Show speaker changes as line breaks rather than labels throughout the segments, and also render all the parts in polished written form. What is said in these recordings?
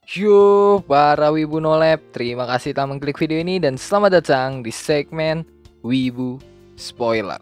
Yo, para Wibu Nolep, terima kasih telah mengklik video ini dan selamat datang di segmen Wibu Spoiler.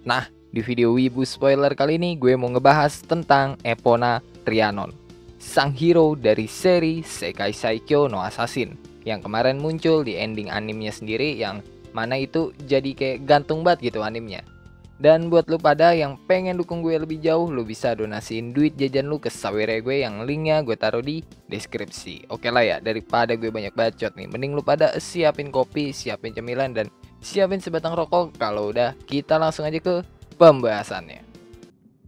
Nah, di video Wibu Spoiler kali ini gue mau ngebahas tentang Epona Rhiannon, sang hero dari seri Sekai Saikyo no Assassin yang kemarin muncul di ending animenya sendiri, yang mana itu jadi kayak gantung banget gitu animenya. Dan buat lu pada yang pengen dukung gue lebih jauh, lu bisa donasiin duit jajan lu ke Sawere gue yang linknya gue taruh di deskripsi. Oke lah ya, daripada gue banyak bacot nih, mending lu pada siapin kopi, siapin cemilan, dan siapin sebatang rokok. Kalau udah, kita langsung aja ke pembahasannya.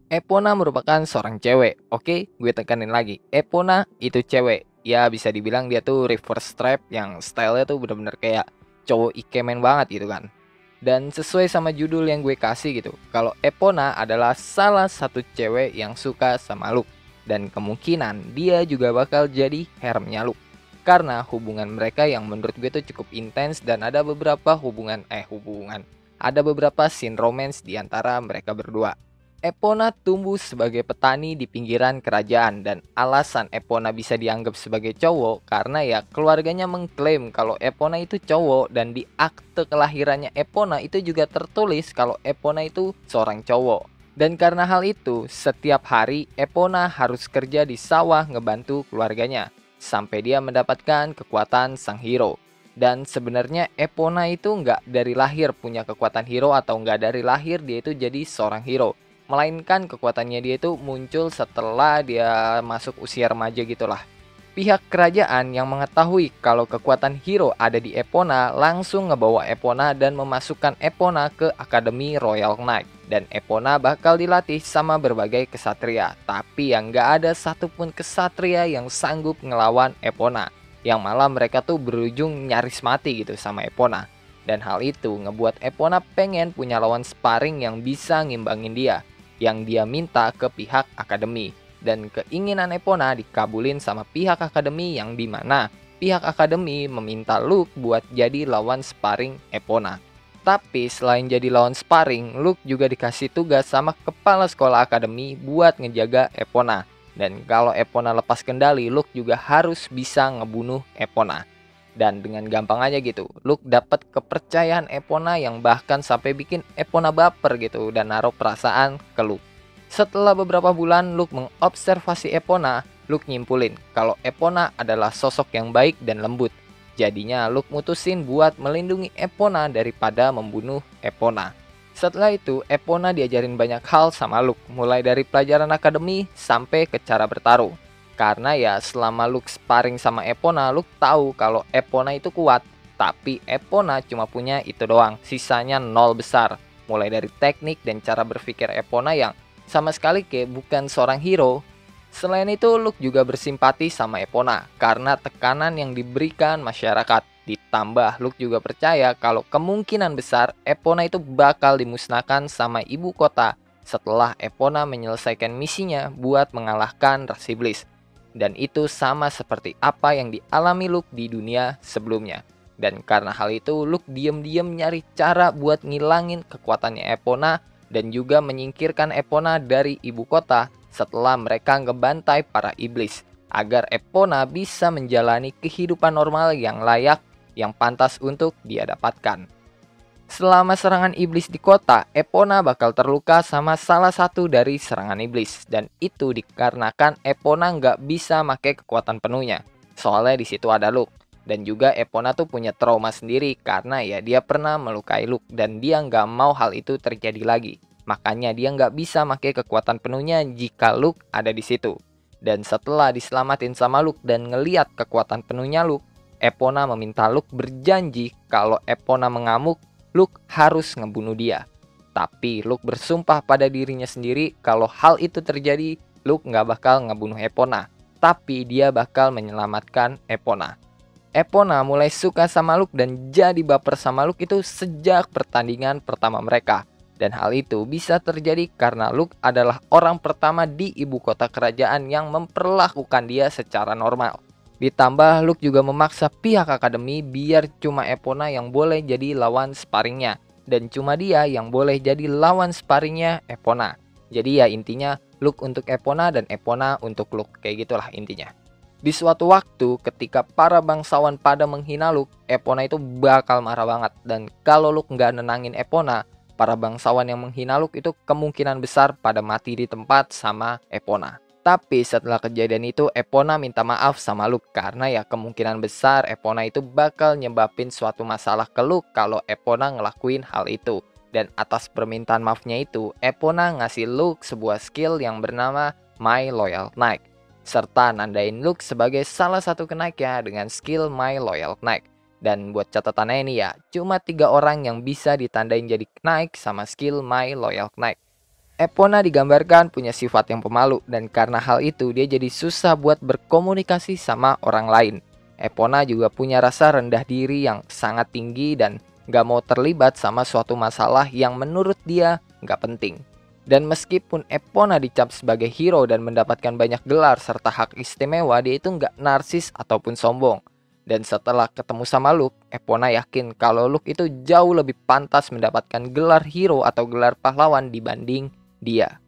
Epona merupakan seorang cewek. Oke, gue tekanin lagi. Epona itu cewek. Ya bisa dibilang dia tuh reverse strap yang stylenya tuh bener-bener kayak cowok ikemen banget gitu kan. Dan sesuai sama judul yang gue kasih gitu, kalau Epona adalah salah satu cewek yang suka sama Luke. Dan kemungkinan dia juga bakal jadi haremnya Luke. Karena hubungan mereka yang menurut gue tuh cukup intens, dan ada beberapa ada beberapa scene romance di antara mereka berdua. Epona tumbuh sebagai petani di pinggiran kerajaan, dan alasan Epona bisa dianggap sebagai cowok karena ya keluarganya mengklaim kalau Epona itu cowok, dan di akte kelahirannya Epona itu juga tertulis kalau Epona itu seorang cowok. Dan karena hal itu, setiap hari Epona harus kerja di sawah ngebantu keluarganya sampai dia mendapatkan kekuatan sang hero. Dan sebenarnya Epona itu nggak dari lahir punya kekuatan hero, atau nggak dari lahir dia itu jadi seorang hero, melainkan kekuatannya dia itu muncul setelah dia masuk usia remaja gitulah. Pihak kerajaan yang mengetahui kalau kekuatan hero ada di Epona langsung ngebawa Epona dan memasukkan Epona ke Akademi Royal Knight. Dan Epona bakal dilatih sama berbagai kesatria, tapi yang gak ada satupun kesatria yang sanggup ngelawan Epona. Yang malah mereka tuh berujung nyaris mati gitu sama Epona. Dan hal itu ngebuat Epona pengen punya lawan sparring yang bisa ngimbangin dia, yang dia minta ke pihak akademi. Dan keinginan Epona dikabulin sama pihak akademi, yang dimana pihak akademi meminta Luke buat jadi lawan sparring Epona. Tapi selain jadi lawan sparring, Luke juga dikasih tugas sama kepala sekolah akademi buat ngejaga Epona. Dan kalau Epona lepas kendali, Luke juga harus bisa ngebunuh Epona. Dan dengan gampang aja gitu, Luke dapat kepercayaan Epona yang bahkan sampai bikin Epona baper gitu dan naruh perasaan ke Luke. Setelah beberapa bulan Luke mengobservasi Epona, Luke nyimpulin kalau Epona adalah sosok yang baik dan lembut. Jadinya Luke mutusin buat melindungi Epona daripada membunuh Epona. Setelah itu, Epona diajarin banyak hal sama Luke, mulai dari pelajaran akademi sampai ke cara bertarung. Karena ya selama Luke sparring sama Epona, Luke tahu kalau Epona itu kuat. Tapi Epona cuma punya itu doang, sisanya nol besar. Mulai dari teknik dan cara berpikir Epona yang sama sekali kayak bukan seorang hero. Selain itu, Luke juga bersimpati sama Epona karena tekanan yang diberikan masyarakat. Ditambah Luke juga percaya kalau kemungkinan besar Epona itu bakal dimusnahkan sama ibu kota setelah Epona menyelesaikan misinya buat mengalahkan ras iblis. Dan itu sama seperti apa yang dialami Luke di dunia sebelumnya. Dan karena hal itu, Luke diam-diam nyari cara buat ngilangin kekuatannya Epona dan juga menyingkirkan Epona dari ibu kota setelah mereka ngebantai para iblis, agar Epona bisa menjalani kehidupan normal yang layak, yang pantas untuk dia dapatkan. Selama serangan iblis di kota, Epona bakal terluka sama salah satu dari serangan iblis, dan itu dikarenakan Epona nggak bisa pakai kekuatan penuhnya. Soalnya di situ ada Luke, dan juga Epona tuh punya trauma sendiri karena ya dia pernah melukai Luke dan dia nggak mau hal itu terjadi lagi. Makanya dia nggak bisa pakai kekuatan penuhnya jika Luke ada di situ. Dan setelah diselamatin sama Luke dan ngeliat kekuatan penuhnya Luke, Epona meminta Luke berjanji kalau Epona mengamuk, Luke harus ngebunuh dia. Tapi Luke bersumpah pada dirinya sendiri kalau hal itu terjadi, Luke nggak bakal ngebunuh Epona, tapi dia bakal menyelamatkan Epona. Epona mulai suka sama Luke dan jadi baper sama Luke itu sejak pertandingan pertama mereka. Dan hal itu bisa terjadi karena Luke adalah orang pertama di ibu kota kerajaan yang memperlakukan dia secara normal. Ditambah Luke juga memaksa pihak akademi biar cuma Epona yang boleh jadi lawan sparringnya, dan cuma dia yang boleh jadi lawan sparringnya Epona. Jadi ya intinya Luke untuk Epona dan Epona untuk Luke, kayak gitulah intinya. Di suatu waktu ketika para bangsawan pada menghina Luke, Epona itu bakal marah banget. Dan kalau Luke nggak nenangin Epona, para bangsawan yang menghina Luke itu kemungkinan besar pada mati di tempat sama Epona. Tapi setelah kejadian itu, Epona minta maaf sama Luke karena ya kemungkinan besar Epona itu bakal nyebabin suatu masalah ke Luke kalau Epona ngelakuin hal itu. Dan atas permintaan maafnya itu, Epona ngasih Luke sebuah skill yang bernama My Loyal Knight, serta nandain Luke sebagai salah satu kenaiknya dengan skill My Loyal Knight. Dan buat catatannya ini ya, cuma 3 orang yang bisa ditandain jadi knight sama skill My Loyal Knight. Epona digambarkan punya sifat yang pemalu, dan karena hal itu dia jadi susah buat berkomunikasi sama orang lain. Epona juga punya rasa rendah diri yang sangat tinggi dan gak mau terlibat sama suatu masalah yang menurut dia gak penting. Dan meskipun Epona dicap sebagai hero dan mendapatkan banyak gelar serta hak istimewa, dia itu gak narsis ataupun sombong. Dan setelah ketemu sama Luke, Epona yakin kalau Luke itu jauh lebih pantas mendapatkan gelar hero atau gelar pahlawan dibanding dia.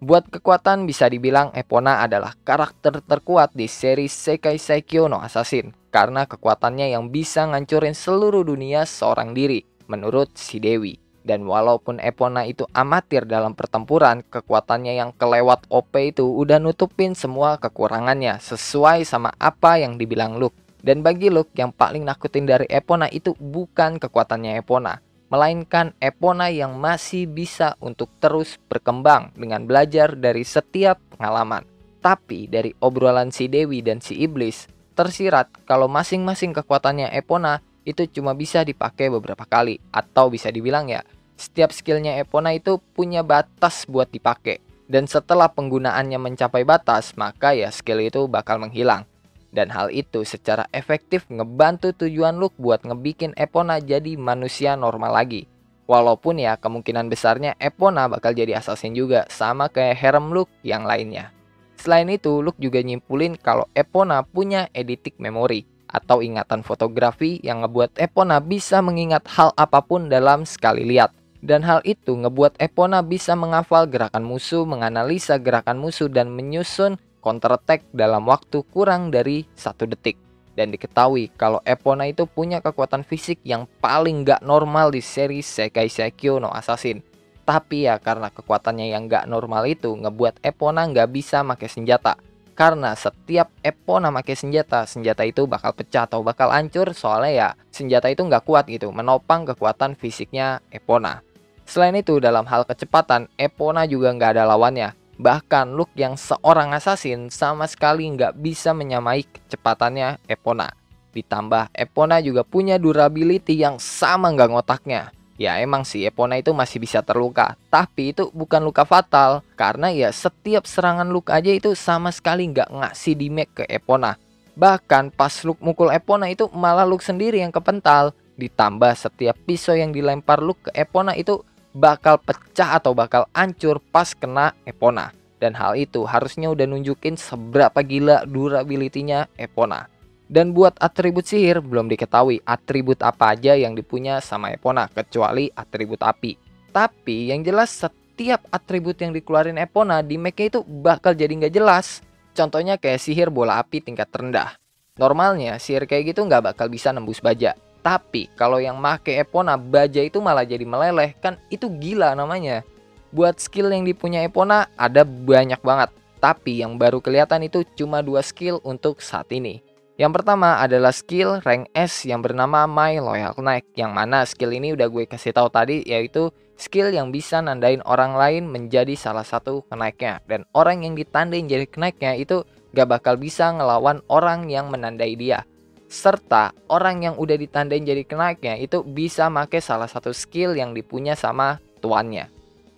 Buat kekuatan bisa dibilang Epona adalah karakter terkuat di seri Sekai Saikyo no Assassin karena kekuatannya yang bisa ngancurin seluruh dunia seorang diri menurut si Dewi. Dan walaupun Epona itu amatir dalam pertempuran, kekuatannya yang kelewat OP itu udah nutupin semua kekurangannya sesuai sama apa yang dibilang Luke. Dan bagi Luke, yang paling nakutin dari Epona itu bukan kekuatannya Epona, melainkan Epona yang masih bisa untuk terus berkembang dengan belajar dari setiap pengalaman. Tapi dari obrolan si Dewi dan si Iblis, tersirat kalau masing-masing kekuatannya Epona itu cuma bisa dipakai beberapa kali. Atau bisa dibilang ya, setiap skillnya Epona itu punya batas buat dipakai. Dan setelah penggunaannya mencapai batas, maka ya skill itu bakal menghilang. Dan hal itu secara efektif ngebantu tujuan Luke buat ngebikin Epona jadi manusia normal lagi. Walaupun ya kemungkinan besarnya Epona bakal jadi assassin juga, sama kayak harem Luke yang lainnya. Selain itu, Luke juga nyimpulin kalau Epona punya eidetic memory atau ingatan fotografi yang ngebuat Epona bisa mengingat hal apapun dalam sekali lihat. Dan hal itu ngebuat Epona bisa menghafal gerakan musuh, menganalisa gerakan musuh, dan menyusun counter attack dalam waktu kurang dari 1 detik. Dan diketahui kalau Epona itu punya kekuatan fisik yang paling gak normal di seri Sekai Saikyo no Assassin. Tapi ya karena kekuatannya yang gak normal itu ngebuat Epona gak bisa pakai senjata. Karena setiap Epona pakai senjata, senjata itu bakal pecah atau bakal hancur, soalnya ya senjata itu gak kuat gitu, menopang kekuatan fisiknya Epona. Selain itu, dalam hal kecepatan, Epona juga gak ada lawannya. Bahkan Luke yang seorang assassin sama sekali nggak bisa menyamai kecepatannya Epona. Ditambah Epona juga punya durability yang sama nggak ngotaknya. Ya emang sih Epona itu masih bisa terluka, tapi itu bukan luka fatal. Karena ya setiap serangan Luke aja itu sama sekali nggak ngasih damage ke Epona. Bahkan pas Luke mukul Epona itu malah Luke sendiri yang kepental. Ditambah setiap pisau yang dilempar Luke ke Epona itu bakal pecah atau bakal hancur pas kena Epona. Dan hal itu harusnya udah nunjukin seberapa gila durability-nya Epona. Dan buat atribut sihir, belum diketahui atribut apa aja yang dipunya sama Epona kecuali atribut api. Tapi yang jelas setiap atribut yang dikeluarin Epona di make itu bakal jadi nggak jelas. Contohnya kayak sihir bola api tingkat rendah. Normalnya sihir kayak gitu nggak bakal bisa nembus baja. Tapi kalau yang make Epona baja itu malah jadi meleleh, kan itu gila namanya. Buat skill yang dipunya Epona ada banyak banget, tapi yang baru kelihatan itu cuma 2 skill untuk saat ini. Yang pertama adalah skill rank S yang bernama My Loyal Knight, yang mana skill ini udah gue kasih tahu tadi, yaitu skill yang bisa nandain orang lain menjadi salah satu kenaiknya. Dan orang yang ditandain jadi kenaiknya itu gak bakal bisa ngelawan orang yang menandai dia. Serta orang yang udah ditandain jadi kenaiknya itu bisa make salah satu skill yang dipunya sama tuannya.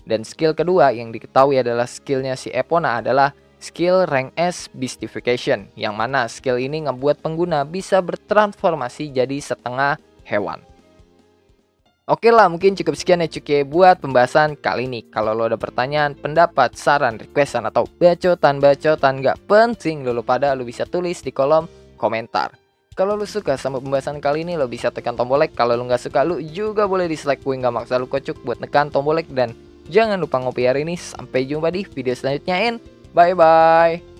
Dan skill kedua yang diketahui adalah skillnya si Epona adalah skill rank S Beastification, yang mana skill ini ngebuat pengguna bisa bertransformasi jadi setengah hewan. Oke lah, mungkin cukup sekian ya cuy buat pembahasan kali ini. Kalau lo ada pertanyaan, pendapat, saran, requestan, atau bacotan gak penting lo pada lo bisa tulis di kolom komentar. Kalau lu suka sama pembahasan kali ini, lo bisa tekan tombol like. Kalau lu nggak suka, lu juga boleh dislike. Gue nggak maksa lu kocok buat tekan tombol like. Dan jangan lupa ngopi hari ini. Sampai jumpa di video selanjutnya. Bye bye.